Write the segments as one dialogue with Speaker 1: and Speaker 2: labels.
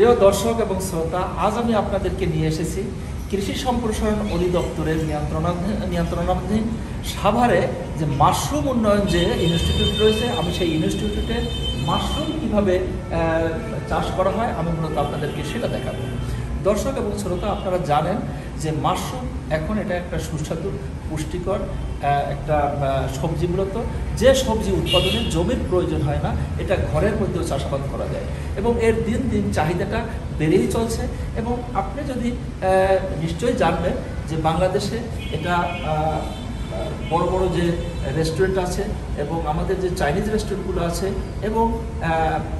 Speaker 1: প্রিয় দর্শক এবং শ্রোতা, আজ আমি আপনাদেরকে নিয়ে এসেছি কৃষি সম্প্রসারণ অধিদপ্তরের নিয়ন্ত্রণাধীন সাভারে যে মাশরুম উন্নয়ন যে ইনস্টিটিউট রয়েছে, আমি সেই ইনস্টিটিউটে মাশরুম কীভাবে চাষ করা হয় আমি মূলত আপনাদেরকে সেটা দেখাবো। দর্শক এবং শ্রোতা, আপনারা জানেন যে মাশরুম এখন এটা একটা সুস্বাদু পুষ্টিকর একটা সবজি, মূলত যে সবজি উৎপাদনে জমির প্রয়োজন হয় না, এটা ঘরের মধ্যেও চাষাবাদ করা যায় এবং এর দিন দিন চাহিদাটা বেড়েই চলছে। এবং আপনি যদি নিশ্চয়ই জানবেন যে বাংলাদেশে এটা বড় বড় যে রেস্টুরেন্ট আছে এবং আমাদের যে চাইনিজ রেস্টুরেন্টগুলো আছে এবং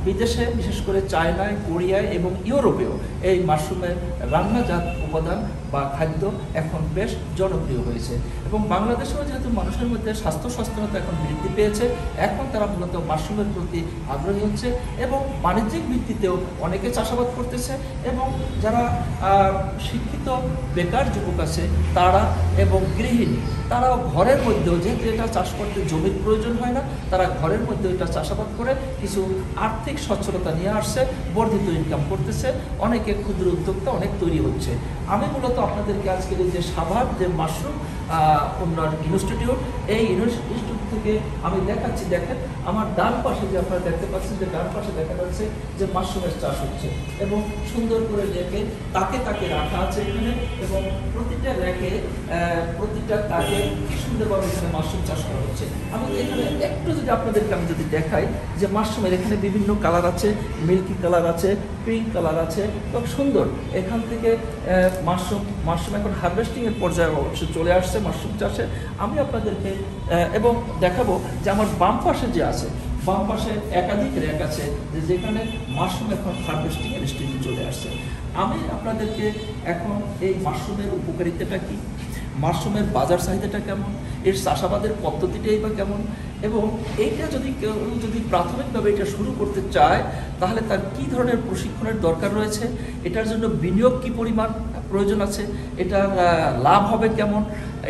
Speaker 1: বিদেশে বিশেষ করে চায়নায়, কোরিয়ায় এবং ইউরোপেও এই মাশরুমের রান্নাজাত উপাদান বা খাদ্য এখন বেশ জনপ্রিয় হয়েছে। এবং বাংলাদেশেও যেহেতু মানুষের মধ্যে স্বাস্থ্য সচেতনতা এখন বৃদ্ধি পেয়েছে, এখন তারা মূলত মাশরুমের প্রতি আগ্রহী হচ্ছে এবং বাণিজ্যিক ভিত্তিতেও অনেকে চাষাবাদ করতেছে। এবং যারা শিক্ষিত বেকার যুবক আছে তারা এবং গৃহিণী, তারাও ঘরের মধ্যেও, যেহেতু এটা চাষ করতে জমির প্রয়োজন হয় না, তারা ঘরের মধ্যে এটা চাষাবাদ করে কিছু আর্থিক সচ্ছলতা নিয়ে আসছে, বর্ধিত ইনকাম করতেছে, অনেকে ক্ষুদ্র উদ্যোক্তা অনেক তৈরি হচ্ছে। আমি মূলত আপনাদেরকে আজকের যে সাভার যে মাশরুম উন্নয়ন ইনস্টিটিউট, এই ইনস্টিটিউট থেকে আমি দেখাচ্ছি। দেখেন আমার ডান পাশে যে আপনারা দেখতে পাচ্ছেন, যে ডান পাশে দেখা যাচ্ছে যে মাশরুমের চাষ হচ্ছে এবং সুন্দর করে রেখে তাকে তাকে রাখা আছে এখানে, এবং প্রতিটা রেখে প্রতিটা তাকে কি সুন্দরভাবে এখানে মাশরুম চাষ করা হচ্ছে। আমি এখানে একটু যদি আপনাদেরকে আমি যদি দেখাই যে মাশরুমের এখানে বিভিন্ন কালার আছে, মিল্কি কালার আছে, পিঙ্ক কালার আছে, খুব সুন্দর। এখান থেকে মাশরুম এখন হারভেস্টিংয়ের পর্যায়ে অবশ্য চলে আসছে মাশরুম চাষে। আমি আপনাদেরকে এবং দেখাবো যে আমার বাম পাশে যে আছে, বাম পাশে একাধিক র্যাক আছে যেখানে মাশরুম এখন হারভেস্টিংয়ের স্টেজে চলে আসছে। আমি আপনাদেরকে এখন এই মাশরুমের উপকারিতাটা কী, মাশরুমের বাজার চাহিদাটা কেমন, এর চাষাবাদের পদ্ধতিটাই বা কেমন, এবং এইটা যদি কেউ যদি প্রাথমিকভাবে এটা শুরু করতে চায় তাহলে তার কী ধরনের প্রশিক্ষণের দরকার রয়েছে, এটার জন্য বিনিয়োগ কী পরিমাণ প্রয়োজন আছে, এটার লাভ হবে কেমন,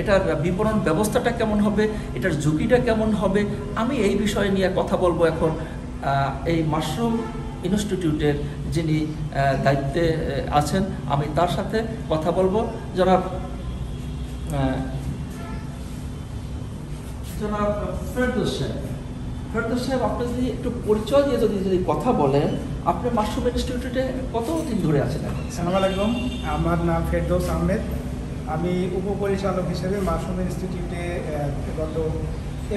Speaker 1: এটার বিপণন ব্যবস্থাটা কেমন হবে, এটার ঝুঁকিটা কেমন হবে, আমি এই বিষয় নিয়ে কথা বলবো এখন এই মাশরুম ইনস্টিটিউটের যিনি দায়িত্বে আছেন, আমি তার সাথে কথা বলবো। জনাব ফেরদৌস সাহেব, আপনি যদি একটু পরিচয় দিয়ে যদি কথা বলেন, আপনি মাশরুম ইনস্টিটিউটে কতদিন ধরে আছেন?
Speaker 2: আসসালামু আলাইকুম, আমার নাম ফেরদৌস আহমেদ। আমি উপপরিচালক হিসেবে মাশরুম ইনস্টিটিউটে গত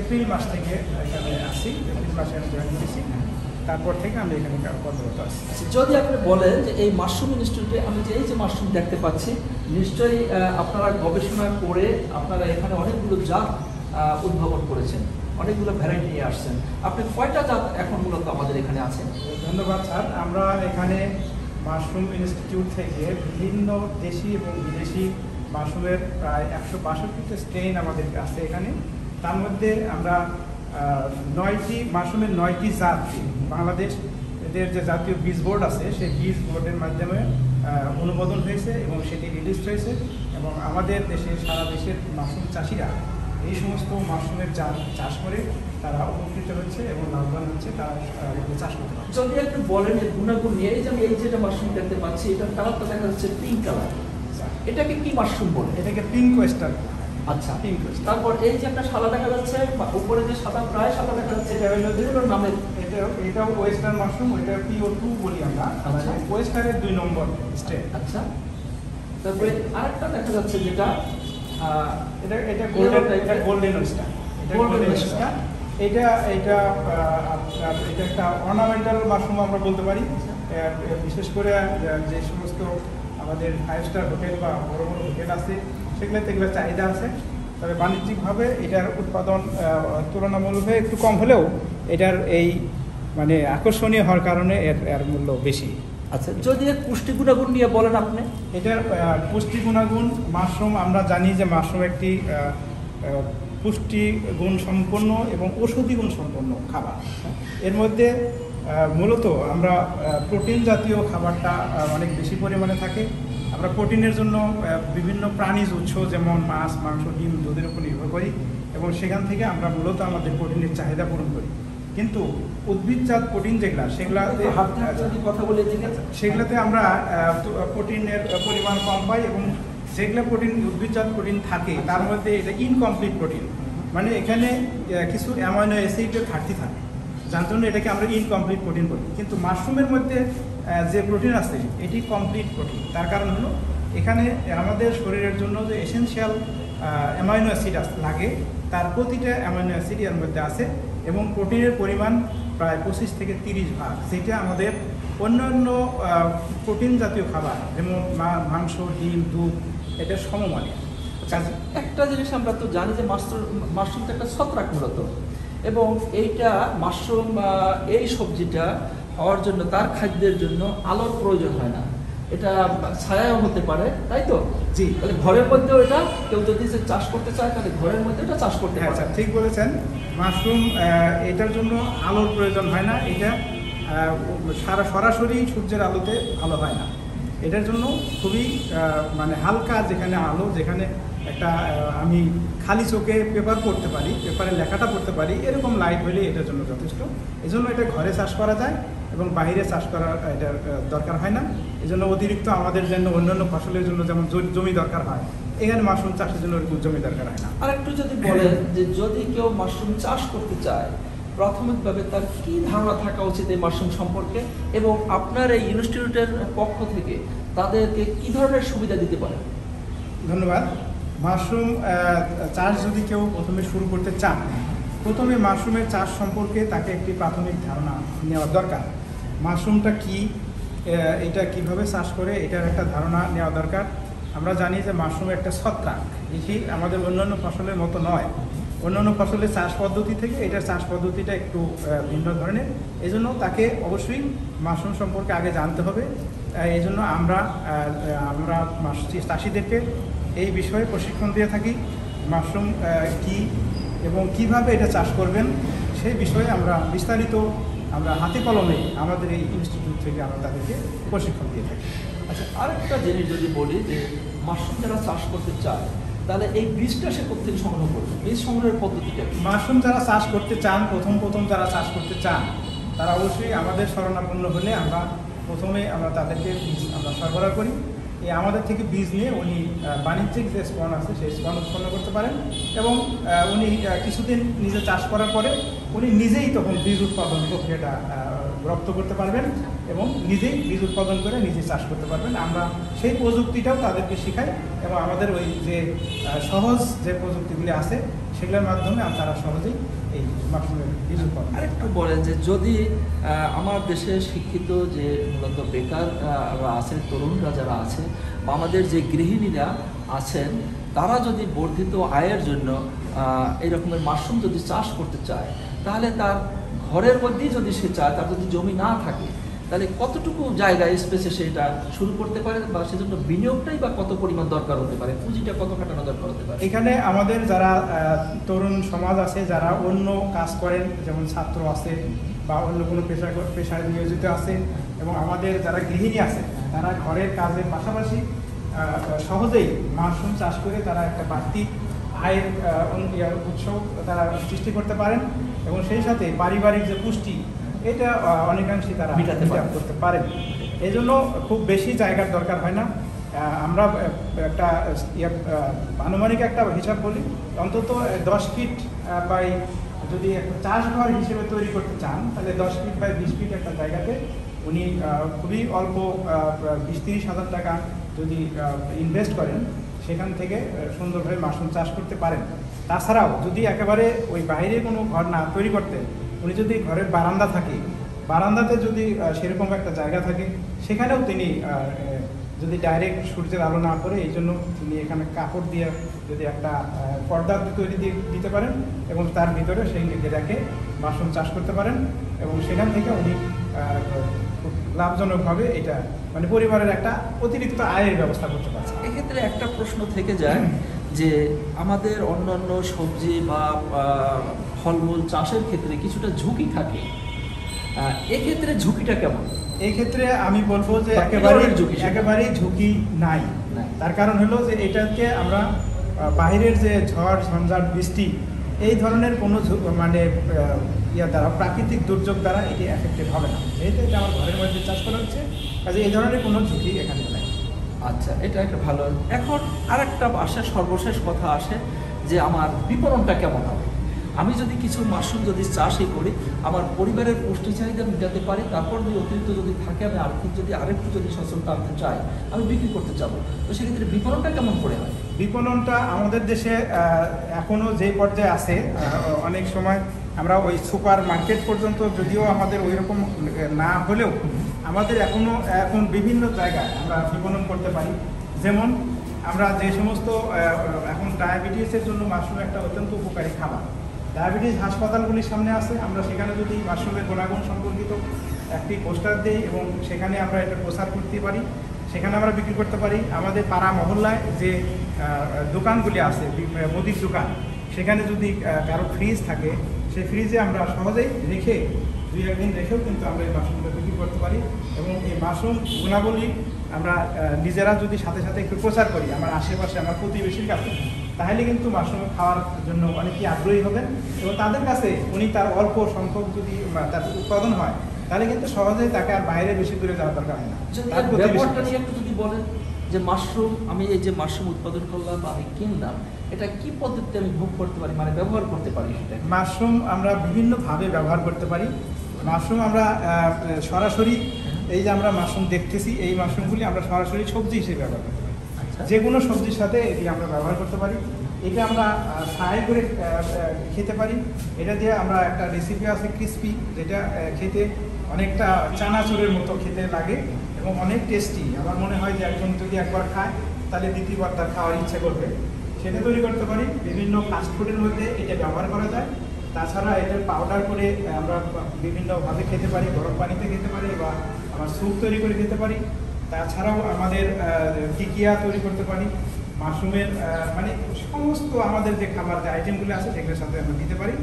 Speaker 2: এপ্রিল মাস থেকে এখানে আসি। এপ্রিল মাসে আমি জয়েন করেছি, তারপর থেকে আমি এখানে কর্মরত আছি।
Speaker 1: যদি আপনি বলেন যে এই মাশরুম ইনস্টিটিউটে আমি যে এই যে মাশরুম দেখতে পাচ্ছি, নিশ্চয়ই আপনারা গবেষণা করে আপনারা এখানে অনেকগুলো জাত উদ্ভাবন করেছেন, অনেকগুলো ভ্যারাইটি নিয়ে আসছেন। আপনি কয়টা জাত এখন মূলত আমাদের এখানে আছেন?
Speaker 2: ধন্যবাদ স্যার। আমরা এখানে মাশরুম ইনস্টিটিউট থেকে বিভিন্ন দেশি এবং বিদেশি মাশরুমের প্রায় 162টা স্ট্রেন আমাদের আছে এখানে। তার মধ্যে আমরা 9টি মাশরুমের 9টি জাত বাংলাদেশ এদের যে জাতীয় বীজ বোর্ড আছে সেই বীজ বোর্ডের মাধ্যমে অনুমোদন হয়েছে এবং সেটি রিলিজ হয়েছে, এবং আমাদের দেশের সারা দেশের মাশরুম চাষিরা এই সমস্ত মাশরুমের চাষ করে তারা উপকৃত হচ্ছে এবং লাভবান হচ্ছে, তারা চাষ করতে পারছে।
Speaker 1: যদি একটু বলেন এর গুণাগুণ নিয়ে, এই যে আমি এই যেটা মাশরুম দেখতে পাচ্ছি, এটার কালারটা দেখা যাচ্ছে পিঙ্ক কালার, এটাকে কি মাশরুম বলে?
Speaker 2: এটাকে পিঙ্ক ওয়েস্টার।
Speaker 1: আচ্ছা, পিঙ্ক ওয়েস্টার। তারপর এই যে একটা সাদা দেখা যাচ্ছে, উপরে যে সাদা প্রায় সাদা দেখা যাচ্ছে, এটা হলো বিভিন্ন নামের,
Speaker 2: এটাও ওয়েস্টার্ন মাশরুম, এটা PO2 বলি আমরা।
Speaker 1: আচ্ছা,
Speaker 2: ওয়েস্টারের 2 নম্বর স্টেপ।
Speaker 1: আচ্ছা, তারপরে আরেকটা দেখা যাচ্ছে যেটা
Speaker 2: এটা গোল্ডেন ওয়েস্টার। এটা একটা অর্নামেন্টাল মাশরুম আমরা বলতে পারি। বিশেষ করে যে সমস্ত আমাদের 5 স্টার হোটেল বা বড় বড় হোটেল আছে সেগুলোতে এগুলো চাহিদা আছে, তবে বাণিজ্যিকভাবে এটার উৎপাদন তুলনামূলকভাবে একটু কম হলেও এটার এই মানে আকর্ষণীয় হওয়ার কারণে এর মূল্য বেশি।
Speaker 1: আচ্ছা, যদি এর পুষ্টি গুণাগুণ নিয়ে বলেন আপনি।
Speaker 2: এটার পুষ্টি গুণাগুণ, মাশরুম আমরা জানি যে মাশরুম একটি পুষ্টি গুণ সম্পন্ন এবং ঔষধি গুণ সম্পন্ন খাবার। এর মধ্যে মূলত আমরা প্রোটিন জাতীয় খাবারটা অনেক বেশি পরিমাণে থাকে। আমরা প্রোটিনের জন্য বিভিন্ন প্রাণীজ উৎস যেমন মাছ, মাংস, ডিম, দুধের উপর নির্ভর করি এবং সেখান থেকে আমরা মূলত আমাদের প্রোটিনের চাহিদা পূরণ করি। কিন্তু উদ্ভিদজাত প্রোটিন যেগুলা সেগুলাতে
Speaker 1: যদি কথা বলে দিকে
Speaker 2: সেগুলোতে আমরা প্রোটিনের পরিমাণ কম পাই, এবং যেগুলো প্রোটিন উদ্ভিদজাত প্রোটিন থাকে তার মধ্যে এটা ইনকমপ্লিট প্রোটিন, মানে এখানে কিছু অ্যামাইনো অ্যাসিডের ঘাটতি থাকে, যার জন্য এটাকে আমরা ইনকমপ্লিট প্রোটিন বলি। কিন্তু মাশরুমের মধ্যে যে প্রোটিন আছে এটি কমপ্লিট প্রোটিন। তার কারণ হলো এখানে আমাদের শরীরের জন্য যে এসেনশিয়াল অ্যামাইনো অ্যাসিড লাগে তার প্রতিটা অ্যামাইনো অ্যাসিড এর মধ্যে আছে, এবং প্রোটিনের পরিমাণ প্রায় 25 থেকে 30 ভাগ, যেটা আমাদের অন্যান্য প্রোটিন জাতীয় খাবার যেমন মাংস, ডিম, দুধ এটা সমমানের।
Speaker 1: একটা জিনিস আমরা তো জানি যে মাশরুম তো একটা ছত্রাক মূলত, এবং এইটা মাশরুম এই সবজিটা হওয়ার জন্য তার খাদ্যের জন্য আলোর প্রয়োজন হয় না, এটা ছায়াও হতে পারে, তাই তো?
Speaker 2: জি,
Speaker 1: তাহলে ঘরের মধ্যেও এটা কেউ যদি চাষ করতে চায় তাহলে ঘরের মধ্যে এটা চাষ করতে
Speaker 2: হ্যাঁ
Speaker 1: পারে।
Speaker 2: ঠিক বলেছেন। মাশরুম এটার জন্য আলোর প্রয়োজন হয় না, এটা সরাসরি সূর্যের আলোতে ভালো হয় না, এটার জন্য খুবই মানে হালকা যেখানে আলো, যেখানে একটা আমি খালি চোখে পেপার পড়তে পারি, পেপারে লেখাটা পড়তে পারি, এরকম লাইট হলে এটার জন্য যথেষ্ট। এজন্য এটা ঘরে চাষ করা যায় এবং বাইরে চাষ করার এটার দরকার হয় না। এজন্য অতিরিক্ত আমাদের জন্য অন্যান্য ফসলের জন্য যেমন জমি দরকার হয়, এখানে মাশরুম চাষের জন্য ওরকম জমি দরকার হয় না।
Speaker 1: আর একটু যদি বলেন যে যদি কেউ মাশরুম চাষ করতে চায় প্রাথমিকভাবে তার কি ধারণা থাকা উচিত এই মাশরুম সম্পর্কে, এবং আপনার এই ইনস্টিটিউটের পক্ষ থেকে তাদেরকে কি ধরনের সুবিধা দিতে পারেন?
Speaker 2: ধন্যবাদ। মাশরুম চাষ যদি কেউ প্রথমে শুরু করতে চান, প্রথমে মাশরুমের চাষ সম্পর্কে তাকে একটি প্রাথমিক ধারণা নেওয়া দরকার। মাশরুমটা কি, এটা কিভাবে চাষ করে এটার একটা ধারণা নেওয়া দরকার। আমরা জানি যে মাশরুম একটা ছত্রাক, এটি আমাদের অন্যান্য ফসলের মতো নয়। অন্যান্য ফসলের চাষ পদ্ধতি থেকে এটার চাষ পদ্ধতিটা একটু ভিন্ন ধরনের, এজন্য তাকে অবশ্যই মাশরুম সম্পর্কে আগে জানতে হবে। এই জন্য আমরা চাষিদেরকে এই বিষয়ে প্রশিক্ষণ দিয়ে থাকি। মাশরুম কি এবং কিভাবে এটা চাষ করবেন সেই বিষয়ে আমরা বিস্তারিত হাতে কলমে আমাদের এই ইনস্টিটিউট থেকে আমরা তাদেরকে প্রশিক্ষণ দিয়ে থাকি।
Speaker 1: আচ্ছা, আরেকটা জিনিস যদি বলি যে মাশরুম যারা চাষ করতে চায় তাহলে এই বীজটা সে কোথেকে সংগ্রহ করবে, বীজ সংগ্রহের পদ্ধতিটা?
Speaker 2: মাশরুম যারা চাষ করতে চান, প্রথম যারা চাষ করতে চান তারা অবশ্যই আমাদের শরণাপন্ন হলে আমরা প্রথমে তাদেরকে বীজ আমরা সরবরাহ করি। এই আমাদের থেকে বীজ নিয়ে উনি বাণিজ্যিক যে স্পন আছে সেই স্পন উৎপন্ন করতে পারেন, এবং উনি কিছুদিন নিজে চাষ করার পরে উনি নিজেই তখন বীজ উৎপাদন প্রক্রিয়াটা রপ্ত করতে পারবেন এবং নিজেই বীজ উৎপাদন করে নিজে চাষ করতে পারবেন। আমরা সেই প্রযুক্তিটাও তাদেরকে শেখাই, এবং আমাদের ওই যে সহজ যে প্রযুক্তিগুলি আছে সেগুলোর মাধ্যমে তারা সহজেই এই মাশরুমের বীজ উৎপাদন।
Speaker 1: আরেকটু বলেন যে যদি আমার দেশে শিক্ষিত যে মূলত বেকার আছে, তরুণরা যারা আছে বা আমাদের যে গৃহিণীরা আছেন, তারা যদি বর্ধিত আয়ের জন্য এই রকমের মাশরুম যদি চাষ করতে চায়, তাহলে তার ঘরের মধ্যেই যদি সে চায়, তার যদি জমি না থাকে, তাহলে কতটুকু জায়গা স্পেসে সেটা শুরু করতে পারে, বা সেজন্য বিনিয়োগটাই বা কত পরিমাণ দরকার হতে পারে, পুঁজিটা কত খাটানো দরকার হতে পারে?
Speaker 2: এখানে আমাদের যারা তরুণ সমাজ আছে, যারা অন্য কাজ করেন, যেমন ছাত্র আছে বা অন্য কোনো পেশায় নিয়োজিত আছে, এবং আমাদের যারা গৃহিণী আছে তারা ঘরের কাজের পাশাপাশি সহজেই মাশরুম চাষ করে তারা একটা বাড়তি আয়ের উৎস তারা সৃষ্টি করতে পারেন, এবং সেই সাথে পারিবারিক যে পুষ্টি এটা অনেকাংশে তারা
Speaker 1: মেটাতে
Speaker 2: করতে পারেন। এই জন্য খুব বেশি জায়গার দরকার হয় না। আমরা একটা আনুমানিক একটা হিসাব বলি, অন্তত 10 ফিট বাই, যদি একটা চাষঘর হিসেবে তৈরি করতে চান তাহলে 10 ফিট বাই 20 ফিট একটা জায়গাতে উনি খুবই অল্প 20-30 হাজার টাকা যদি ইনভেস্ট করেন, সেখান থেকে সুন্দরভাবে মাশরুম চাষ করতে পারেন। তাছাড়াও যদি একেবারে ওই বাইরে কোনো ঘর না তৈরি করতে, উনি যদি ঘরের বারান্দা থাকে, বারান্দাতে যদি সেরকম একটা জায়গা থাকে, সেখানেও তিনি যদি ডাইরেক্ট সূর্যের আলো না পড়ে, এই জন্য তিনি এখানে কাপড় দিয়ে যদি একটা পর্দা তৈরি দিতে পারেন এবং তার ভিতরে সেই রেখে মাশরুম চাষ করতে পারেন, এবং সেখান থেকে উনি খুব লাভজনকভাবে এটা মানে পরিবারের একটা অতিরিক্ত আয়ের ব্যবস্থা করতে পারছেন।
Speaker 1: এক্ষেত্রে একটা প্রশ্ন থেকে যায় যে আমাদের অন্যান্য সবজি বা ফলমূল চাষের ক্ষেত্রে কিছুটা ঝুঁকি থাকে, এক্ষেত্রে ঝুঁকিটা কেমন?
Speaker 2: এই ক্ষেত্রে আমি বলবো যে একেবারেই ঝুঁকি নাই। তার কারণ হলো যে এটাকে আমরা বাহিরের যে ঝড় ঝঞ্ঝাট বৃষ্টি এই ধরনের কোনো মানে ইয়া দ্বারা প্রাকৃতিক দুর্যোগ দ্বারা এটি এফেক্টেড হবে না, যেহেতু এটা আমার ঘরের মধ্যে চাষ করা হচ্ছে, কাজে এই ধরনের কোনো ঝুঁকি এখানে নেই।
Speaker 1: আচ্ছা, এটা একটা ভালো। এখন আরেকটা আসে, সর্বশেষ কথা আসে যে আমার বিপণনটা কেমন হবে। আমি যদি কিছু মাশরুম যদি চাষই করি, আমার পরিবারের পুষ্টি চাহিদা মেটাতে পারি, তারপর যদি অতিরিক্ত যদি থাকে, আমি আর্থিক যদি আরেকটু যদি সচ্ছলতা আনতে চাই, আমি বিক্রি করতে চাবো, তো সেক্ষেত্রে বিপণনটা কেমন করে হয়?
Speaker 2: বিপণনটা আমাদের দেশে এখনও যে পর্যায়ে আছে, অনেক সময় আমরা ওই সুপার মার্কেট পর্যন্ত যদিও আমাদের ওই রকম না হলেও আমাদের এখন বিভিন্ন জায়গায় আমরা বিপণন করতে পারি। যেমন আমরা যে সমস্ত এখন ডায়াবেটিসের জন্য মাশরুম একটা অত্যন্ত উপকারী খাবার, ডায়াবেটিস হাসপাতালগুলির সামনে আছে, আমরা সেখানে যদি মাশরুমের গুণাগুণ সম্পর্কিত একটি পোস্টার দিই এবং সেখানে আমরা এটা প্রচার করতে পারি, সেখানে আমরা বিক্রি করতে পারি। আমাদের পাড়া মহল্লায় যে দোকানগুলি আছে, মুদির দোকান, সেখানে যদি কারো ফ্রিজ থাকে, সেই ফ্রিজে আমরা সহজেই রেখে 2-1 দিন রেখেও কিন্তু আমরা এই মাশরুমটা বিক্রি করতে পারি। এবং এই মাশরুম গুণাবলী আমরা নিজেরা যদি সাথে সাথে একটু প্রচার করি আমার আশেপাশে, আমার প্রতিবেশীর কাছে, তাহলে কিন্তু মাশরুম খাওয়ার জন্য অনেকেই আগ্রহী হবেন এবং তাদের কাছে উনি তার অল্প সংখ্যক যদি তার উৎপাদন হয়, তাহলে কিন্তু সহজেই তাকে আর বাইরে বেশি দূরে যাওয়ার দরকার হয় না।
Speaker 1: ব্যাপারটা নিয়ে একটু যদি বলেন যে মাশরুম, আমি এই যে মাশরুম উৎপাদন করলাম বা আমি কিনলাম, এটা কি পদ্ধতিতে আমি ভোগ করতে পারি, মানে ব্যবহার করতে পারি? সেটা
Speaker 2: মাশরুম আমরা বিভিন্নভাবে ব্যবহার করতে পারি। মাশরুম আমরা সরাসরি, এই যে আমরা মাশরুম দেখতেছি, এই মাশরুমগুলি আমরা সরাসরি সবজি হিসেবে ব্যবহার করতে পারি। যে কোনো সবজির সাথে এটি আমরা ব্যবহার করতে পারি। এটা আমরা ফ্রাই করে খেতে পারি। এটা দিয়ে আমরা একটা রেসিপি আছে ক্রিসপি, যেটা খেতে অনেকটা চানাচুরের মতো খেতে লাগে এবং অনেক টেস্টি। আমার মনে হয় যে একজন যদি একবার খায় তাহলে দ্বিতীয়বার তার খাওয়ার ইচ্ছে করবে। সেটা তৈরি করতে পারি। বিভিন্ন ফাস্টফুডের মধ্যে এটা ব্যবহার করা যায়। তাছাড়া এটা পাউডার করে আমরা বিভিন্নভাবে খেতে পারি, গরম পানিতে খেতে পারি বা আমরা স্যুপ তৈরি করে খেতে পারি। তাছাড়াও আমাদের টিকিয়া তৈরি করতে পারি। মাশরুমের মানে সমস্ত আমাদের যে খাবার যে আইটেমগুলো আছে সেগুলোর সাথে আমরা দিতে পারি।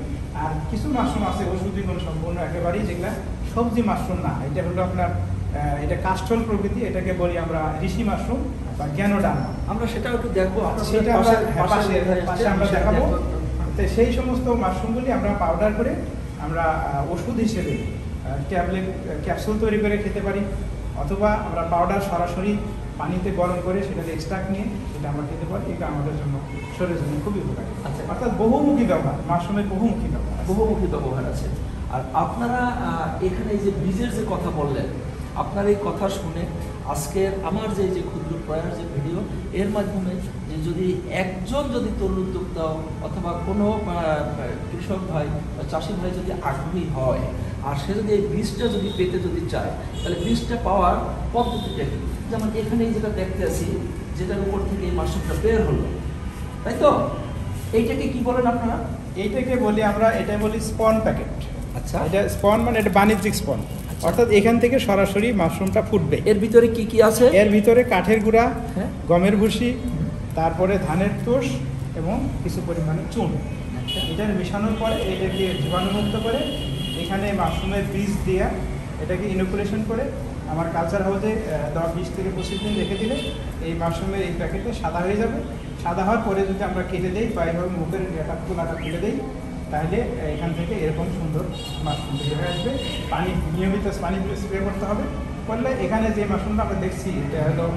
Speaker 2: আর কিছু মাশরুম আছে ওষুধি গুণ সম্পূর্ণ একেবারেই, যেগুলা সবজি মাশরুম না, এটা হলো আপনার এটা কাস্টল প্রকৃতি, এটাকে বলি আমরা ঋষি মাশরুম বা জ্ঞানোডানা।
Speaker 1: আমরা সেটাও একটু দেখবো,
Speaker 2: সেটা আমরা পাশে আমরা দেখাবো। তো সেই সমস্ত মাশরুমগুলি আমরা পাউডার করে আমরা ওষুধ হিসেবে ট্যাবলেট ক্যাপসুল তৈরি করে খেতে পারি, অথবা আমরা পাউডার সরাসরি পানিতে গরম করে সেটাতে এক্সট্রাক্ট নিয়ে সেটা আমরা খেতে পারি। এটা আমাদের জন্য শরীরের জন্য খুবই উপকারী।
Speaker 1: আচ্ছা,
Speaker 2: অর্থাৎ বহুমুখী ব্যবহার, মাশরুমের বহুমুখী
Speaker 1: ব্যবহার আছে। আর আপনারা এখানে যে বীজের যে কথা বললেন, আপনার এই কথা শুনে আজকের আমার যে ক্ষুদ্র প্রয়াস যে ভিডিও, এর মাধ্যমে যে যদি একজন যদি তরুণ উদ্যোক্তা অথবা কোনো কৃষক ভাই বা চাষি ভাই যদি আগ্রহী হয় আর সে যদি এই বীজটা যদি পেতে যদি চায়, তাহলে বীজটা পাওয়ার পদ্ধতিটা কি? যেমন এখানে যেটা দেখতে আছি, যেটার উপর থেকে এই মাশরুমটা বের হলো, তাই তো? এইটাকে কি বলেন আপনারা?
Speaker 2: এইটাকে বলি আমরা, এটা বলি স্পন প্যাকেট।
Speaker 1: আচ্ছা,
Speaker 2: এটা স্পন মানে এটা বাণিজ্যিক স্পন, অর্থাৎ এখান থেকে সরাসরি মাশরুমটা ফুটবে।
Speaker 1: এর ভিতরে কি কি আছে?
Speaker 2: এর ভিতরে কাঠের গুঁড়া,
Speaker 1: হ্যাঁ,
Speaker 2: গমের ভুসি, তারপরে ধানের তোষ এবং কিছু পরিমাণে চুন। এটা মিশানোর পরে এটাকে জীবাণুমুক্ত করে এখানে মাশরুমের বীজ দিয়ে এটাকে ইনোকুলেশন করে আমার কালচার হাউসে 20 থেকে 25 দিন রেখে দিলে এই মাশরুমের এই প্যাকেটটা সাদা হয়ে যাবে। সাদা হওয়ার পরে যদি আমরা কেটে দিই বা এইভাবে মুখের একটা তুলাটা কেটে দিই, তাহলে এখান থেকে এরকম সুন্দর মাশরুম বের হয়ে আসবে। নিয়মিত পানি স্প্রে করতে হবে, করলে এখানে যে মাশরুমটা আমরা দেখছি এটা হলো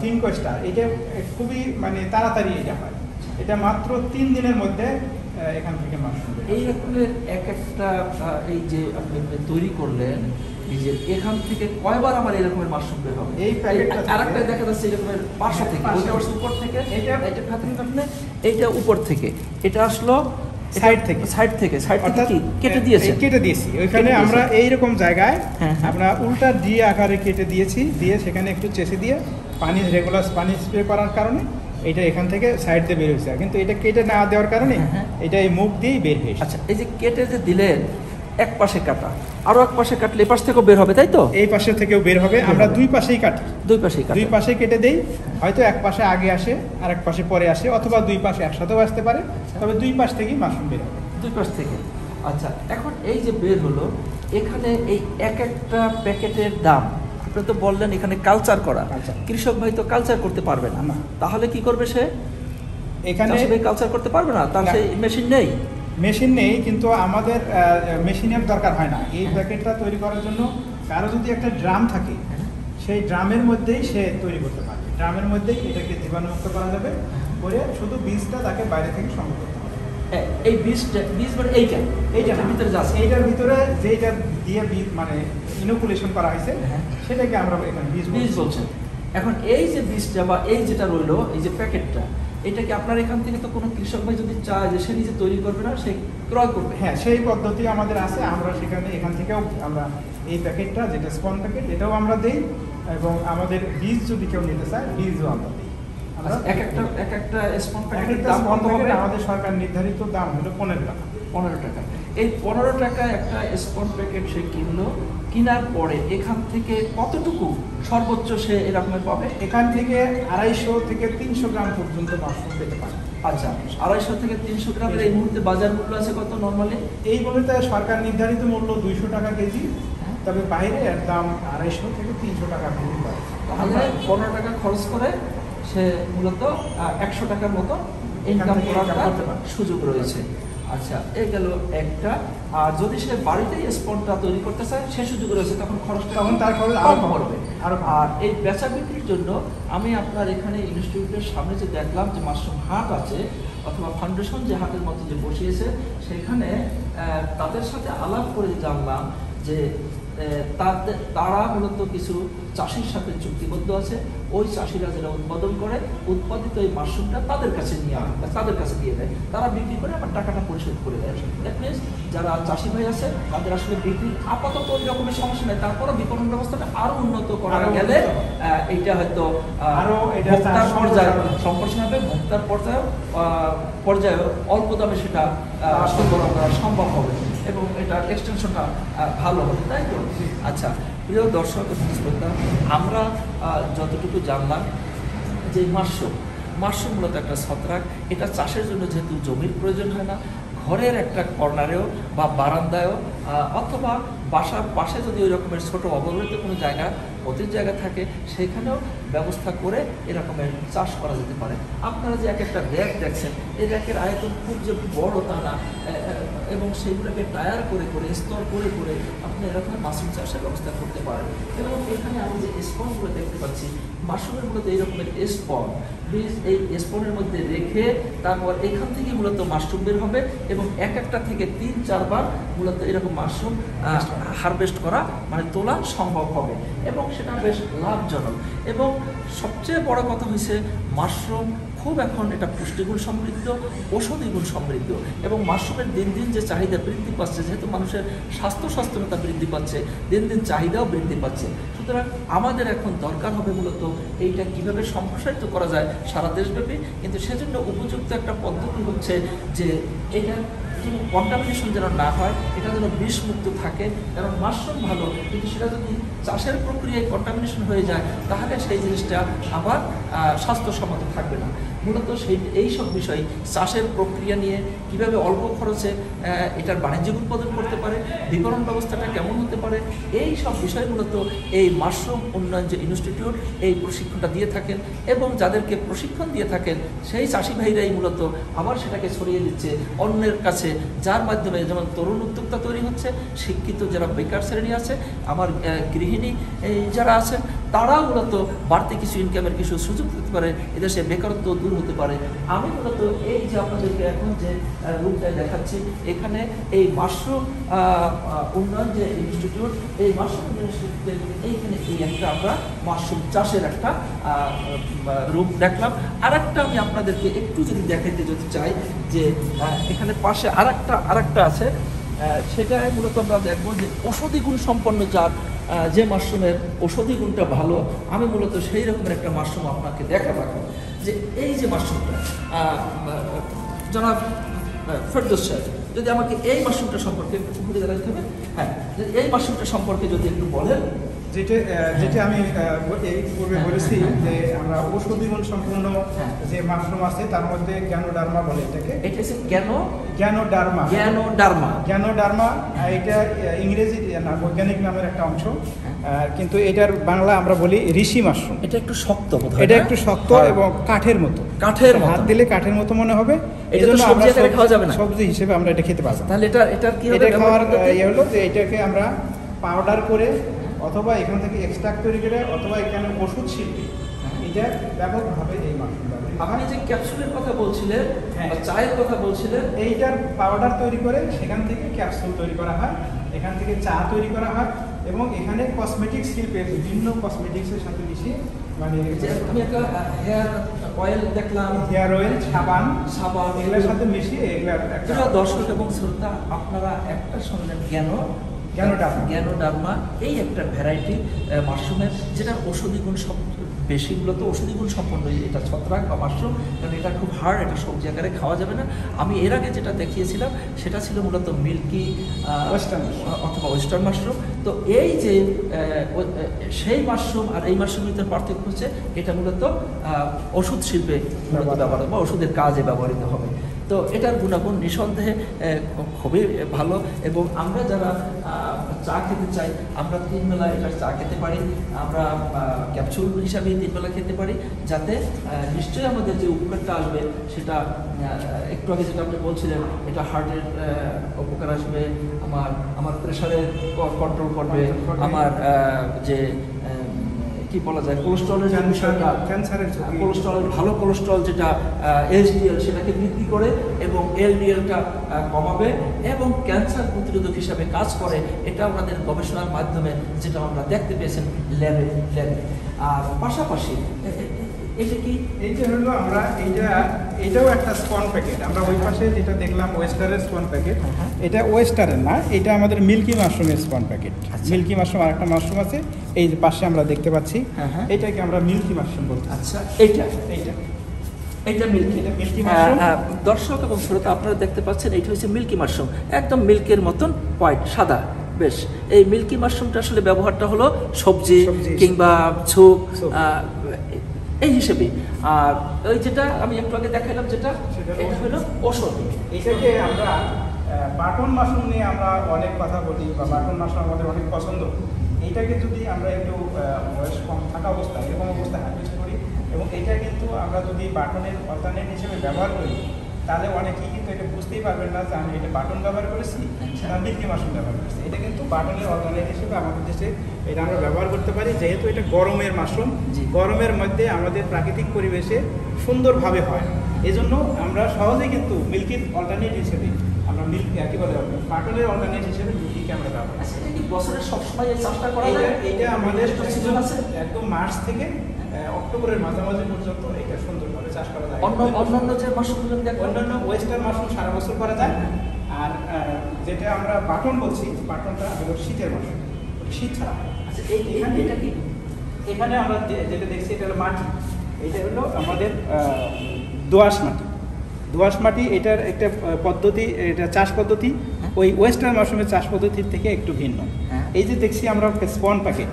Speaker 2: কিং কোস্টার। এটা খুবই মানে তাড়াতাড়ি এটা হয়, এটা মাত্র 3 দিনের মধ্যে এখান থেকে মাশরুম।
Speaker 1: এই রকমের এক একটা এই যে আপনি তৈরি করলেন নিজের, এখান থেকে কয়বার আমার এই রকমের মাশরুম বের হবে?
Speaker 2: এই প্যাকেটটা
Speaker 1: আরেকটা দেখা যাচ্ছে এরকমের পার্শ্ব থেকে, ওইটা উপর থেকে,
Speaker 2: এটা
Speaker 1: এইটা উপর থেকে, এটা আসলো
Speaker 2: সাইড থেকে
Speaker 1: কি কেটে দিয়েছে?
Speaker 2: কেটে দিয়েছি ওইখানে আমরা এইরকম জায়গায় আমরা উল্টা ডি আকারে কেটে দিয়েছি, দিয়ে সেখানে একটু চেষে দিয়ে পানি রেগুলার পানি স্প্রে করার কারণে এটা এখান থেকে সাইড দিয়ে বের হয়েছে। কিন্তু এটা কেটে না দেওয়ার কারণে এটা এই মুখ দিয়েই বের হয়েছে।
Speaker 1: আচ্ছা, এই যে কেটে যে দিলেন, এক পাশে কাটা, আরো এক পাশে কাটলে এই পাশ থেকেও বের হবে, তাই তো?
Speaker 2: এই পাশে থেকেও বের হবে। আমরা দুই পাশেই কাটি, দুই পাশে কেটে দেই। হয়তো এক পাশে আগে আসে আর এক পাশে পরে আসে, অথবা দুই পাশে একসাথেও আসতে পারে, তবে দুই পাশ থেকেই মাশরুম বের হবে।
Speaker 1: দুই পাশ থেকে। আচ্ছা, এখন এই যে বের হলো, এখানে এই এক একটা প্যাকেটের দাম আপনি তো বললেন এখানে কালচার করা, কৃষক ভাই তো কালচার করতে পারবে না, তাহলে কি করবে সে?
Speaker 2: এখানে
Speaker 1: কালচার করতে পারবে না, তার সেই মেশিন নেই।
Speaker 2: মেশিন নেই, কিন্তু আমাদের মেশিনের দরকার হয় না এই প্যাকেটটা তৈরি করার জন্য। কারো যদি একটা ড্রাম থাকে, সেই ড্রামের মধ্যেই সে তৈরি করতে পারবে। ড্রামের মধ্যেই এটাকে জীবাণুমুক্ত করা যাবে, করে শুধু বীজটা তাকে বাইরে থেকে সংগ্রহ করতে হবে।
Speaker 1: এই বীজ মানে এইটার ভিতরে যাচ্ছে,
Speaker 2: এইটার ভিতরে যেটা দিয়ে বীজ মানে ইনোকুলেশন করা হয়েছে, সেটাকে আমরা এখানে বীজ
Speaker 1: বলছেন। এখন এই যে বীজটা বা এই যেটা রইলো, এই যে প্যাকেটটা, এটাকে আপনার এখান থেকে তো কোনো কৃষক ভাই যদি চায় যে সে নিজে তৈরি করবে না, সে ক্রয় করবে।
Speaker 2: হ্যাঁ, সেই পদ্ধতি আমাদের আছে। আমরা সেখানে এখান থেকেও আমরা এই প্যাকেটটা, যেটা স্পন প্যাকেট, এটাও আমরা দিই। এবং আমাদের বীজ যদি কেউ নিতে চায়, বীজও আমরা দিই।
Speaker 1: এক একটা স্পন প্যাকেটের
Speaker 2: দাম
Speaker 1: দাম কত হবে?
Speaker 2: আমাদের সরকার নির্ধারিত দাম হলো 15 টাকা।
Speaker 1: 15 টাকা। এই 15 টাকা একটা স্পন প্যাকেট সে কিনলো, কেনার পরে এখান থেকে কতটুকু সর্বোচ্চ সে এরকমের পাবে?
Speaker 2: এখান থেকে 250 থেকে 300 গ্রাম পর্যন্ত মাশরুম পেতে পারে।
Speaker 1: আচ্ছা, 250 থেকে 300 গ্রামের এই মুহূর্তে বাজার মূল্য আছে কত নরমালি?
Speaker 2: এই মুহূর্তে সরকার নির্ধারিত মূল্য 200 টাকা কেজি, তবে বাইরে এর দাম 250 থেকে 300 টাকা কেজি পায়।
Speaker 1: তাহলে 15 টাকা খরচ করে সে মূলত 100 টাকার মতো ইনকাম করার সুযোগ রয়েছে। আচ্ছা, এই গেল একটা। আর যদি সে বাড়িতেই স্পনটা তৈরি করতে চায়, সে সুযোগ রয়েছে, তখন খরচটা
Speaker 2: তার খরচ
Speaker 1: কম পড়বে। আর এই বেচা বিক্রির জন্য আমি আপনার এখানে ইনস্টিটিউটের সামনে যে দেখলাম যে মাশরুম হাট আছে, অথবা ফাউন্ডেশন যে হাটের মতো যে বসিয়েছে, সেখানে তাদের সাথে আলাপ করে জানলাম যে তারা মূলত কিছু চাষির সাথে চুক্তিবদ্ধ আছে। ওই চাষিরা যারা উৎপাদন করে, উৎপাদিত এই মাশরুমটা তাদের কাছে নিয়ে তাদের কাছে দিয়ে দেয়, তারা বিক্রি করে আমার টাকাটা পরিশোধ করে দেয়। দ্যাট মিনস যারা চাষি ভাই আছে তাদের আসলে বিক্রি আপাতত ওই রকমের সমস্যা নেই। তারপরও বিপণন ব্যবস্থাটা আরো উন্নত করা গেলে এইটা হয়তো আরো ভোক্তার পর্যায়ে সম্প্রসারণ হবে, ভোক্তার পর্যায়ে অল্প দামে সেটা সরবরাহ করা সম্ভব হবে এবং এটা এক্সটেনশনটা ভালো হবে, তাই তো? আচ্ছা, প্রিয় দর্শক এবং শ্রোতা, আমরা যতটুকু জানলাম যে মাশরুম মূলত একটা ছত্রাক। এটা চাষের জন্য যেহেতু জমির প্রয়োজন হয় না, ঘরের একটা কর্নারেও বা বারান্দায়ও অথবা বাসার পাশে যদি ওই রকমের ছোটো অবহেলিত কোনো জায়গা, অতির জায়গা থাকে, সেখানেও ব্যবস্থা করে এরকমের চাষ করা যেতে পারে। আপনারা যে একটা র্যাক দেখছেন, এই র্যাকের আয়তন খুব যে বড় তা না, এবং সেইগুলোকে টায়ার করে করে স্তর করে করে আপনি এরকম মাশরুম চাষের ব্যবস্থা করতে পারেন। এবং এখানে আমি যে স্পনগুলো দেখতে পাচ্ছি, মাশরুমের মধ্যে এই রকমের স্পন বীজ এই স্পনের মধ্যে রেখে তারপর এখান থেকে মূলত মাশরুম বের হবে এবং একটা থেকে 3-4 বার মূলত এরকম মাশরুম হারভেস্ট করা মানে তোলা সম্ভব হবে এবং সেটা বেশ লাভজনক। এবং সবচেয়ে বড় কথা হয়েছে, মাশরুম খুব এখন এটা পুষ্টিগুণ সমৃদ্ধ, ঔষধি গুণ সমৃদ্ধ এবং মাশরুমের দিন দিন যে চাহিদা বৃদ্ধি পাচ্ছে, যেহেতু মানুষের স্বাস্থ্য সচেতনতা বৃদ্ধি পাচ্ছে, দিন দিন চাহিদাও বৃদ্ধি পাচ্ছে। সুতরাং আমাদের এখন দরকার হবে মূলত এইটা কীভাবে সম্প্রসারিত করা যায় সারা দেশব্যাপী। কিন্তু সেজন্য উপযুক্ত একটা পদ্ধতি হচ্ছে যে এটা কন্টামিনেশন যেন না হয়, এটা যেন বিষমুক্ত থাকে। কারণ মাশরুম ভালো, কিন্তু সেটা যদি চাষের প্রক্রিয়ায় কন্টামিনেশন হয়ে যায়, তাহলে সেই জিনিসটা আবার স্বাস্থ্যসম্মত থাকবে না। মূলত এই সব বিষয় চাষের প্রক্রিয়া নিয়ে কিভাবে অল্প খরচে এটার বাণিজ্যিক উৎপাদন করতে পারে, বিপণন ব্যবস্থাটা কেমন হতে পারে, এই সব বিষয় মূলত এই মাশরুম উন্নয়ন যে ইনস্টিটিউট এই প্রশিক্ষণটা দিয়ে থাকেন এবং যাদেরকে প্রশিক্ষণ দিয়ে থাকেন সেই চাষি ভাইরাই মূলত আবার সেটাকে ছড়িয়ে দিচ্ছে অন্যের কাছে, যার মাধ্যমে যেমন তরুণ উদ্যোক্তা তৈরি হচ্ছে, শিক্ষিত যারা বেকার শ্রেণী আছে, আমার গৃহিণী যারা আছেন, তারাও মূলত বাড়তি কিছু ইনকামের কিছু সুযোগ দিতে পারে, এদেশে বেকারত্ব দূর হতে পারে। আমি মূলত এই যে আপনাদেরকে এখন যে রূপটায় দেখাচ্ছি, এখানে এই মাশরুম উন্নয়ন যে ইনস্টিটিউট, এই মাশরুম ইনস্টিটিউটের এইখানে এই একটা আমরা মাশরুম চাষের একটা রূপ দেখলাম। আর একটা আমি আপনাদেরকে একটু যদি দেখাইতে যদি চাই যে এখানে পাশে আরেকটা আছে, সেটাই মূলত আমরা দেখবো যে ঔষধি গুণ সম্পন্ন যে মাশরুমের ঔষধি গুণটা ভালো, আমি মূলত সেই রকমের একটা মাশরুম আপনাকে দেখাবো। যে এই যে মাশরুমটা জনাব ফেরদৌস সাহেব, যদি আমাকে এই মাশরুমটা সম্পর্কে একটু ঘুরে দাঁড়াতে হবে, হ্যাঁ, এই মাশরুমটা সম্পর্কে যদি একটু বলেন।
Speaker 2: যেটা আমি এই পূর্বে বলেছি যে আমরা ঔষধি গুণ সম্পূর্ণ যে মাশরুম আছে তার মধ্যে গ্যানোডার্মা বলে এটাকে।
Speaker 1: এটা হচ্ছে
Speaker 2: গ্যানোডার্মা এটা ইংরেজি না বৈজ্ঞানিক নামের একটা অংশ, কিন্তু এটার বাংলা আমরা বলি ঋষি মাশরুম।
Speaker 1: এটা একটু শক্ত,
Speaker 2: এটা একটু শক্ত এবং কাঠের মতো, হাত দিলে কাঠের মতো মনে হবে।
Speaker 1: এজন্য সবজি আকারে খাওয়া যাবে না,
Speaker 2: সবজি হিসেবে আমরা এটা খেতে পারবো।
Speaker 1: তাহলে এটার কি হবে?
Speaker 2: এটা খাওয়ার ইয়ে হলো যে এটাকে আমরা পাউডার করে অথবা এখান থেকে এক্সট্রাক্ট তৈরি করে অথবা এখানে ওষুধ শিল্পী এটা ব্যাপকভাবে এই মাশরুম
Speaker 1: আপনি যে ক্যাপসুলের কথা বলছিলেন, চায়ের কথা বলছিলেন,
Speaker 2: এইটার পাউডার তৈরি করে সেখান থেকে ক্যাপসুল তৈরি করা হয়, এখান থেকে চা তৈরি করা হয় এবং এখানে কসমেটিক শিল্পে বিভিন্ন কসমেটিক্সের সাথে মিশিয়ে মানে
Speaker 1: আমি একটা হেয়ার অয়েল দেখলাম,
Speaker 2: হেয়ার অয়েল, সাবান এগুলোর সাথে মিশিয়ে এগুলো একটা।
Speaker 1: দর্শক এবং শ্রোতা আপনারা একটা শুনলেন গ্যানোডার্মা, এই একটা ভ্যারাইটি মাশরুমের যেটা ঔষধি গুণ সব বেশিগুলো তো ঔষধি গুণ সম্পন্ন এটা ছত্রাক বা মাশরুম, কারণ এটা খুব হার্ড, এটা সবজি আকারে খাওয়া যাবে না। আমি এর আগে যেটা দেখিয়েছিলাম সেটা ছিল মূলত মিল্কি অথবা ওয়েস্টার্ন মাশরুম। তো এই যে সেই মাশরুম আর এই মাশরুমের ভিতরে পার্থক্য হচ্ছে এটা মূলত ওষুধ শিল্পে ব্যবহার বা ওষুধের কাজে ব্যবহৃত হবে। তো এটার গুণাগুণ নিঃসন্দেহে খুবই ভালো এবং আমরা যারা চা খেতে চাই আমরা 3 বেলা এটার চা খেতে পারি, আমরা ক্যাপসুল হিসাবে 3 বেলা খেতে পারি, যাতে নিশ্চয়ই আমাদের যে উপকারটা আসবে সেটা একটু আগে যেটা আপনি বলছিলেন এটা হার্টের উপকার আসবে, আমার প্রেশারের কন্ট্রোল করবে, আমার যে কি বলা যায় কোলেস্ট্রলের যে বিষয়টা, কোলেস্ট্রল ভালো কোলেস্ট্রল যেটা এইচডিএল সেটাকে বৃদ্ধি করে এবং এলডিএলটা কমাবে এবং ক্যান্সার প্রতিরোধক হিসাবে কাজ করে। এটা আমাদের গবেষণার মাধ্যমে যেটা আমরা দেখতে পেয়েছেন ল্যাবে। আর পাশাপাশি এটা কি
Speaker 2: এইটা হলো আমরা এটাও একটা স্পন প্যাকেট। আমরা ওই পাশে যেটা দেখলাম ওয়েস্টারের স্পন প্যাকেট, এটা ওয়েস্টারের না, এটা আমাদের মিল্কি মাশরুমের স্পন প্যাকেট। মিল্কি মাশরুম আর একটা মাশরুম আছে এই যে পাশে আমরা দেখতে পাচ্ছি, এটাকে আমরা মিল্কি মাশরুম বলছি।
Speaker 1: আচ্ছা, এইটা মিল্কি মাশরুম। দর্শক এবং শ্রোতা আপনারা দেখতে পাচ্ছেন এইটা হচ্ছে মিল্কি মাশরুম, একদম মিল্কের মতন হোয়াইট সাদা। বেশ, এই মিল্কি মাশরুমটা আসলে ব্যবহারটা হলো সবজি কিংবা স্যুপ এই হিসেবে। আর ওই যেটা আমি একটু আগে দেখালাম যেটা এটা হলো ঔষধ।
Speaker 2: এটাকে আমরা বাটন মাশরুম নিয়ে আমরা অনেক কথা বলি বা বাটন মাশরুম আমাদের অনেক পছন্দ। এইটাকে যদি আমরা একটু বয়স কম থাকা অবস্থায় এরকম অবস্থায় হারভেস্ট করি এবং এটা কিন্তু আমরা যদি বাটনের অল্টারনেট হিসেবে ব্যবহার করি তাহলে অনেকেই কিন্তু এটা বুঝতেই পারবেন না যে আমি এটা বাটন ব্যবহার করেছি না মিল্কি মাশরুম ব্যবহার করেছি। এটা কিন্তু বাটনের অল্টারনেট হিসেবে আমাদের দেশে এটা আমরা ব্যবহার করতে পারি, যেহেতু এটা গরমের মাশরুম, গরমের মধ্যে আমাদের প্রাকৃতিক পরিবেশে সুন্দরভাবে হয়। এজন্য আমরা সহজেই কিন্তু মিল্কির অল্টারনেট হিসেবে আমরা কি বলে বাটনের অল্টারনেট হিসেবে মিল্কিকে আমরা ব্যবহার করি।
Speaker 1: এটা কি বছরের সবসময় এই চাষটা করা যায়?
Speaker 2: এটা আমাদের সিজন আছে একদম মার্চ থেকে অক্টোবরের মাঝামাঝি পর্যন্ত এটা সুন্দরভাবে চাষ করা যায়।
Speaker 1: অন্যান্য যে মাশরুম
Speaker 2: অন্যান্য ওয়েস্টার্ন মাশরুম সারা বছর করা যায়, আর যেটা আমরা বাটন বলছি বাটনটা হলো শীতের মাশরুম, শীত ছাড়া।
Speaker 1: আচ্ছা, এটা কি
Speaker 2: এখানে আমরা যেটা দেখছি এটা হলো মাটি, এটা হলো আমাদের দোআঁশ মাটি। দোআঁশ মাটি এটার একটা পদ্ধতি, এটা চাষ পদ্ধতি ওই ওয়েস্টার্ন মাশরুমের চাষ পদ্ধতির থেকে একটু ভিন্ন। এই যে দেখছি আমরা স্পন প্যাকেট,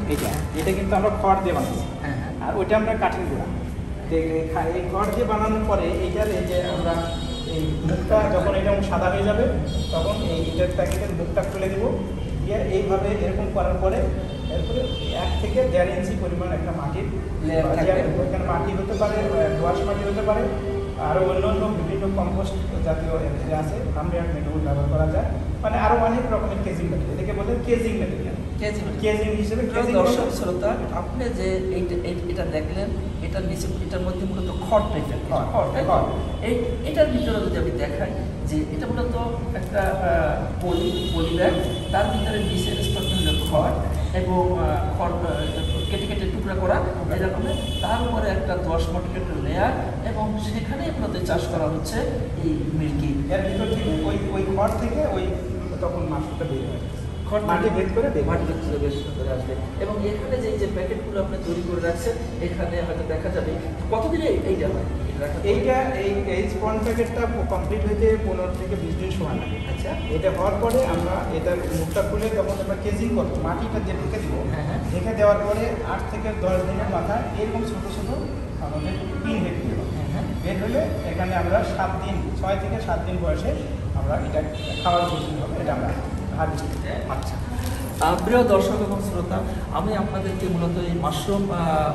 Speaker 2: এটা কিন্তু আমরা খড় দিয়ে বানাচ্ছি, আর ওইটা আমরা কাঠের গুঁড়া। এই খড় দিয়ে বানানোর পরে এইটার এই যে আমরা এই মুখটা যখন এটা সাদা হয়ে যাবে তখন এই ইটের প্যাকেটের মুখটা খুলে দেবো, দিয়ে এইভাবে এরকম করার পরে এরপরে 1 থেকে 1.5 ইঞ্চি পরিমাণ একটা মাটির ওইখানে মাটি হতে পারে, দোআঁশ মাটি হতে পারে, আরও অন্য বিভিন্ন কম্পোস্ট জাতীয় আছে, ফার্মইয়ার্ড ম্যাটেরিয়াল ব্যবহার করা যায়, মানে আরও অনেক রকমের কেজিং ম্যাটেরিয়াল, এটাকে বলে কেজিং ম্যাটেরিয়াল। কেজিং হিসেবে
Speaker 1: দর্শক শ্রোতা আপনি যে এটা দেখলেন এটার নিচে এটার মধ্যে মূলত খড় টাইপের এটার ভিতরে যদি আমি দেখাই যে এটা মূলত একটা পলি ব্যাগ, তার ভিতরে নিচের স্তরটা হলো খড় এবং খড় কেটে কেটে টুকরা করা এরকম, তার উপরে একটা 10 মটের লেয়ার এবং সেখানে মূলত চাষ করা হচ্ছে এই মিল্কি।
Speaker 2: এর ভিতর থেকে ওই খড় থেকে ওই তখন মাছটা বের হয়, মাটি ভেদ করে
Speaker 1: বেশ করে আসবে। এবং এখানে যে প্যাকেটগুলো আপনি তৈরি করে রাখছেন এখানে হয়তো দেখা যাবে কতদিনে এইটা হয়।
Speaker 2: এইটা এই স্পন প্যাকেটটা কমপ্লিট হইতে 15 থেকে 20 দিন সময় লাগে।
Speaker 1: আচ্ছা,
Speaker 2: এটা হওয়ার পরে আমরা এটার মুখটা খুলে যখন আমরা কেজিং করবো, মাটিটা দিয়ে ঢেকে দিব,
Speaker 1: হ্যাঁ।
Speaker 2: ঢেকে দেওয়ার পরে 8 থেকে 10 দিনের মাথায় এরকম ছোটো ছোটো আমাদের পিন ঢেকে দেবো।
Speaker 1: হ্যাঁ।
Speaker 2: বের হলে এখানে আমরা 7 দিন, 6 থেকে 7 দিন বয়সে আমরা এটা খাওয়ার প্রয়োজন হবে, এটা আমরা হারভেস্ট করতে পারি।
Speaker 1: আচ্ছা, প্রিয় দর্শক এবং শ্রোতা, আমি আপনাদেরকে মূলত এই মাশরুম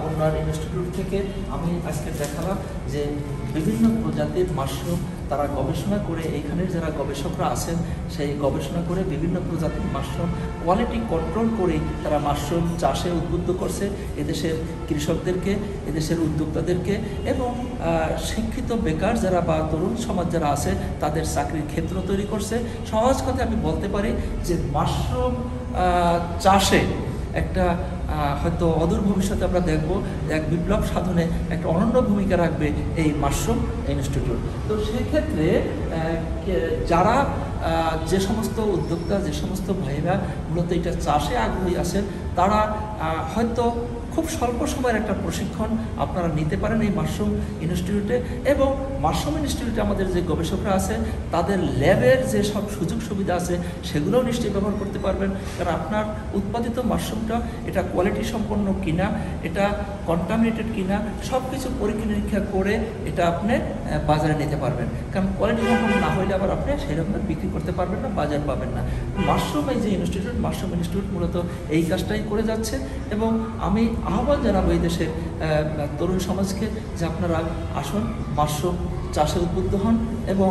Speaker 1: উন্নয়ন ইনস্টিটিউট থেকে আমি আজকে দেখালাম যে বিভিন্ন প্রজাতির মাশরুম তারা গবেষণা করে, এইখানের যারা গবেষকরা আছেন সেই গবেষণা করে বিভিন্ন প্রজাতির মাশরুম কোয়ালিটি কন্ট্রোল করে তারা মাশরুম চাষে উদ্বুদ্ধ করছে এদেশের কৃষকদেরকে, এদেশের উদ্যোক্তাদেরকে এবং শিক্ষিত বেকার যারা বা তরুণ সমাজ যারা আছে তাদের চাকরির ক্ষেত্র তৈরি করছে। সহজ কথায় আমি বলতে পারি যে মাশরুম চাষে একটা হয়তো অদূর ভবিষ্যতে আমরা দেখব এক বিপ্লব সাধনে একটা অনন্য ভূমিকা রাখবে এই মাশরুম ইনস্টিটিউট। তো সেক্ষেত্রে যারা যে সমস্ত উদ্যোক্তা, যে সমস্ত ভাইরা মূলত এটা চাষে আগ্রহী আছেন তারা হয়তো খুব স্বল্প সময়ের একটা প্রশিক্ষণ আপনারা নিতে পারেন এই মাশরুম ইনস্টিটিউটে। এবং মাশরুম ইনস্টিটিউটে আমাদের যে গবেষকরা আছে তাদের ল্যাবের যে সব সুযোগ সুবিধা আছে সেগুলোও নিশ্চয়ই ব্যবহার করতে পারবেন, কারণ আপনার উৎপাদিত মাশরুমটা এটা কোয়ালিটি সম্পন্ন কিনা, এটা কন্টামিনেটেড কিনা, সব কিছু পরীক্ষা নিরীক্ষা করে এটা আপনি বাজারে নিতে পারবেন। কারণ কোয়ালিটি সম্পন্ন না হলে আবার আপনি সেরকম বিক্রি করতে পারবেন না, বাজার পাবেন না। মাশরুম এই যে ইনস্টিটিউট, মাশরুম ইনস্টিটিউট মূলত এই কাজটাই করে যাচ্ছে এবং আমি আহ্বান জানাবো এই দেশের তরুণ সমাজকে যে আপনারা আসুন মাশরুম চাষে উদ্বুদ্ধ হন। এবং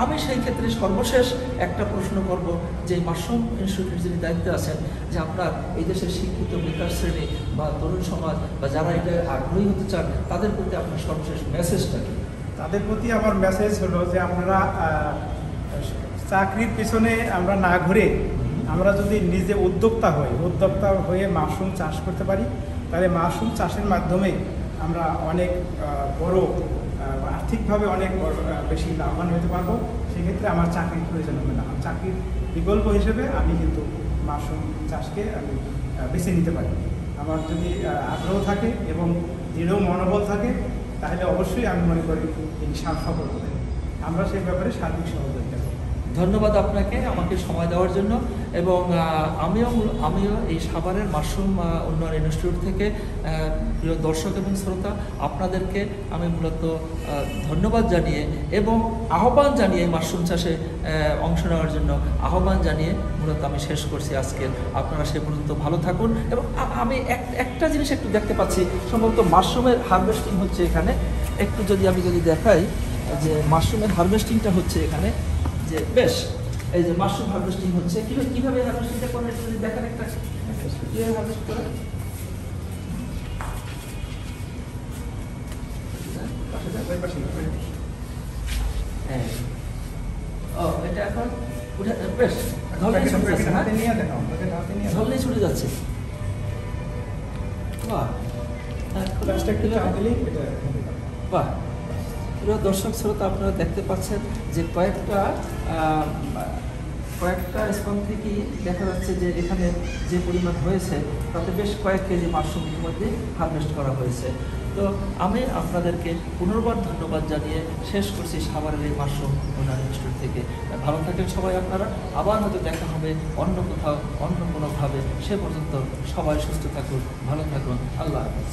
Speaker 1: আমি সেই ক্ষেত্রে সর্বশেষ একটা প্রশ্ন করব যে মাশরুম ইনস্টিটিউটের যিনি দায়িত্বে আছেন, যে আপনার এই দেশের শিক্ষিত বেকার শ্রেণী বা তরুণ সমাজ বা যারা এটা আগ্রহী হতে চান তাদের প্রতি আপনার সর্বশেষ মেসেজটা কি?
Speaker 2: তাদের প্রতি আমার মেসেজ হলো যে আপনারা চাকরির পিছনে আমরা না ঘুরে আমরা যদি নিজে উদ্যোক্তা হয়ে মাশরুম চাষ করতে পারি তাহলে মাশরুম চাষের মাধ্যমে আমরা অনেক বড় আর্থিকভাবে অনেক বেশি লাভবান হতে পারবো। সেক্ষেত্রে আমার চাকরির প্রয়োজন হবে না। চাকরির বিকল্প হিসেবে আমি কিন্তু মাশরুম চাষকে আমি বেছে নিতে পারি। আমার যদি আগ্রহ থাকে এবং দৃঢ় মনোবল থাকে তাহলে অবশ্যই আমি মনে করি ইনশাআল্লাহ সফল হবে। আমরা সেই ব্যাপারে সার্বিক সহযোগিতা করি।
Speaker 1: ধন্যবাদ আপনাকে আমাকে সময় দেওয়ার জন্য। এবং আমিও এই সাভারের মাশরুম উন্নয়ন ইনস্টিটিউট থেকে প্রিয় দর্শক এবং শ্রোতা আপনাদেরকে আমি মূলত ধন্যবাদ জানিয়ে এবং আহ্বান জানিয়ে মাশরুম চাষে অংশ নেওয়ার জন্য আহ্বান জানিয়ে মূলত আমি শেষ করছি আজকের। আপনারা সে পর্যন্ত ভালো থাকুন। এবং আমি একটা জিনিস একটু দেখতে পাচ্ছি, সম্ভবত মাশরুমের হারভেস্টিং হচ্ছে এখানে। একটু আমি যদি দেখাই যে মাশরুমের হারভেস্টিংটা হচ্ছে এখানে, যে বেশ এই যে মাশরুম হারভেস্টিং হচ্ছে। কিভাবে হারভেস্টিংটা করেন একটু যদি দেখেন, একটা কিভাবে হারভেস্ট করে। হ্যাঁ, ও এটা এখন বেশ ধরলেই ছুটে যাচ্ছে, ধরলেই ছুটে যাচ্ছে। বাহ, বাহ। প্রিয় দর্শক শ্রোতা আপনারা দেখতে পাচ্ছেন যে কয়েকটা স্পন থেকেই দেখা যাচ্ছে যে এখানে যে পরিমাণ হয়েছে তাতে বেশ কয়েক কেজি মাশরুম ইতিমধ্যে হারভেস্ট করা হয়েছে। তো আমি আপনাদেরকে পুনর্বার ধন্যবাদ জানিয়ে শেষ করছি সাভারের এই মাশরুম উন্নয়ন ইনস্টিটিউট থেকে। ভালো থাকেন সবাই আপনারা, আবার হয়তো দেখা হবে অন্য কোথাও অন্য কোনোভাবে। সে পর্যন্ত সবাই সুস্থ থাকুন, ভালো থাকুন, আল্লাহ হাফেজ।